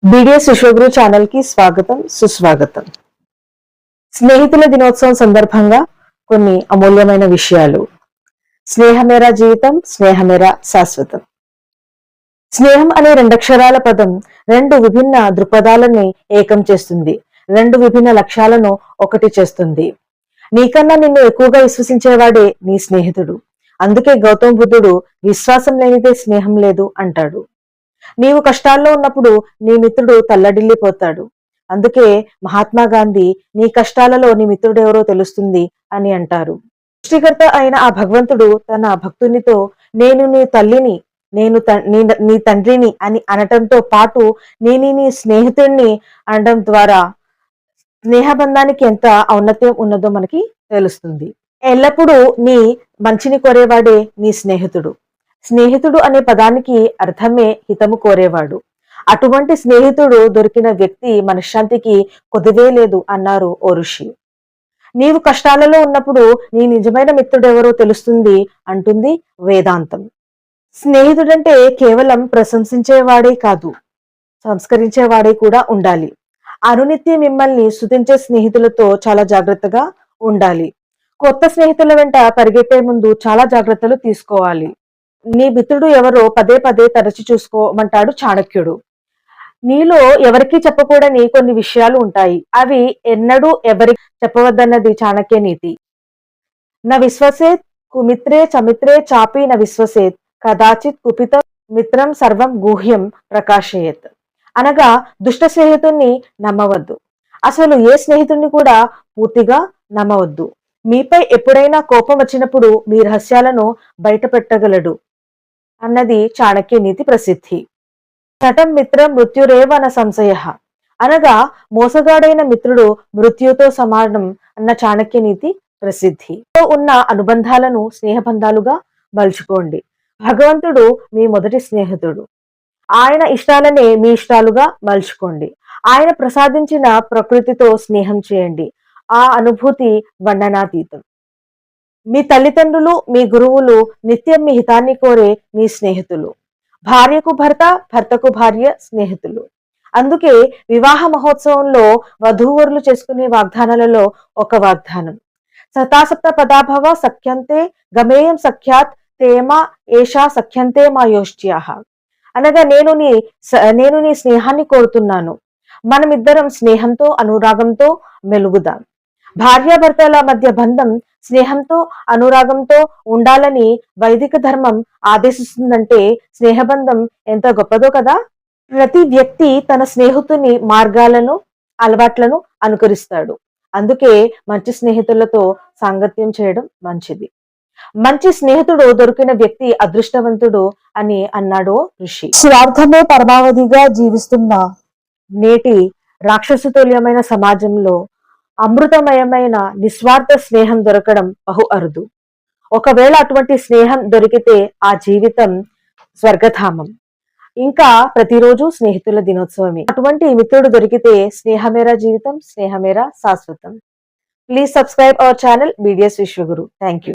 BDS Vishwaguru channel కి స్వాగతం సుస్వాగతం. స్నేహితుల దినోత్సవం సందర్భంగా కొన్ని అమూల్యమైన విషయాలు. స్నేహమేరా జీవితం, స్నేహమేరా శాశ్వతం. స్నేహం అనే రెండక్షరాల పదం రెండు విభిన్న దృక్పథాలని ఏకం చేస్తుంది, రెండు విభిన్న లక్ష్యాలను ఒకటి చేస్తుంది. నీకన్నా నిన్ను ఎక్కువగా విశ్వసించేవాడే నీ స్నేహితుడు. అందుకే గౌతమ బుద్ధుడు విశ్వాసం లేనిదే స్నేహం లేదు అంటాడు. నీవు కష్టాల్లో ఉన్నప్పుడు నీ మిత్రుడు తల్లడిల్లిపోతాడు. అందుకే మహాత్మా గాంధీ నీ కష్టాలలో నీ మిత్రుడు ఎవరో తెలుస్తుంది అని అంటారు. సృష్టికర్త అయిన ఆ భగవంతుడు తన భక్తునితో నేను నీ తల్లిని, నేను నీ తండ్రిని అని అనటంతో పాటు నేను నీ స్నేహితుడిని అనడం ద్వారా స్నేహబంధానికి ఎంత ఔన్నత్యం ఉన్నదో మనకి తెలుస్తుంది. ఎల్లప్పుడూ నీ మంచిని కోరేవాడే నీ స్నేహితుడు. స్నేహితుడు అనే పదానికి అర్థమే హితము కోరేవాడు. అటువంటి స్నేహితుడు దొరికిన వ్యక్తి మనశ్శాంతికి కొదువే లేదు అన్నారు ఓ ఋషి. నీవు కష్టాలలో ఉన్నప్పుడు నీ నిజమైన మిత్రుడెవరో తెలుస్తుంది అంటుంది వేదాంతం. స్నేహితుడంటే కేవలం ప్రశంసించేవాడే కాదు, సంస్కరించేవాడే కూడా ఉండాలి. అనునిత్యం మిమ్మల్ని స్తుతించే స్నేహితులతో చాలా జాగ్రత్తగా ఉండాలి. కొత్త స్నేహితుల వెంట పరిగెట్టే ముందు చాలా జాగ్రత్తలు తీసుకోవాలి. నీ మిత్రుడు ఎవరో పదే పదే తరచి చూసుకోమంటాడు చాణక్యుడు. నీలో ఎవరికీ చెప్పకూడని కొన్ని విషయాలు ఉంటాయి. అవి ఎన్నడూ ఎవరికి చెప్పవద్దన్నది చాణక్య నీతి. న విశ్వసేత్ కుమిత్రే చమిత్రే చాపి న విశ్వసేత్ కదాచిత్ కుపిత మిత్రం సర్వం గుహ్యం ప్రకాశయేత్. అనగా దుష్ట స్నేహితుణ్ణి నమ్మవద్దు, అసలు ఏ స్నేహితుణ్ణి కూడా పూర్తిగా నమ్మవద్దు. మీపై ఎప్పుడైనా కోపం వచ్చినప్పుడు మీ రహస్యాలను బయట పెట్టగలడు అన్నది చాణక్య నీతి ప్రసిద్ధి. నటం మిత్రం మృత్యురేవ న సంశయ. అనగా మోసగాడైన మిత్రుడు మృత్యుతో సమానం అన్న చాణక్య నీతి ప్రసిద్ధి. ఉన్న అనుబంధాలను స్నేహబంధాలుగా మలుచుకోండి. భగవంతుడు మీ మొదటి స్నేహితుడు. ఆయన ఇష్టాలనే మీ ఇష్టాలుగా మలుచుకోండి. ఆయన ప్రసాదించిన ప్రకృతితో స్నేహం చేయండి. ఆ అనుభూతి వర్ణనాతీతం. మీ తల్లిదండ్రులు, మీ గురువులు నిత్యం మీ హితాన్ని కోరే మీ స్నేహితులు. భార్యకు భర్త, భర్తకు భార్య స్నేహితులు. అందుకే వివాహ మహోత్సవంలో వధూవరులు చేసుకునే వాగ్దానాలలో ఒక వాగ్దానం సతాసప్త పదాభవ సఖ్యంతే గమేయం సఖ్యాత్ తేమ ఏషా సఖ్యంతే మా యోష్ట్యాహ. అనగా నేను నీ స్నేహాన్ని కోరుతున్నాను. మనమిద్దరం స్నేహంతో అనురాగంతో మెలుగుదాం. భార్యాభర్తల మధ్య బంధం స్నేహంతో అనురాగంతో ఉండాలని వైదిక ధర్మం ఆదేశిస్తుందంటే స్నేహబంధం ఎంత గొప్పదో కదా. ప్రతి వ్యక్తి తన స్నేహితుని మార్గాలను, అలవాట్లను అనుకరిస్తాడు. అందుకే మంచి స్నేహితులతో సాంగత్యం చేయడం మంచిది. మంచి స్నేహితుడు దొరికిన వ్యక్తి అదృష్టవంతుడు అని అన్నాడు ఋషి. స్వార్థమే పరమావధిగా జీవిస్తున్న నేటి రాక్షసతుల్యమైన సమాజంలో అమృతమయమైన నిస్వార్థ స్నేహం దొరకడం బహు అరుదు. ఒకవేళ అటువంటి స్నేహం దొరికితే ఆ జీవితం స్వర్గధామం. ఇంకా ప్రతిరోజు స్నేహితుల దినోత్సవమే. అటువంటి మిత్రుడు దొరికితే స్నేహమేరా జీవితం, స్నేహమేరా శాశ్వతం. Please subscribe our channel BDS Vishwaguru. Thank you.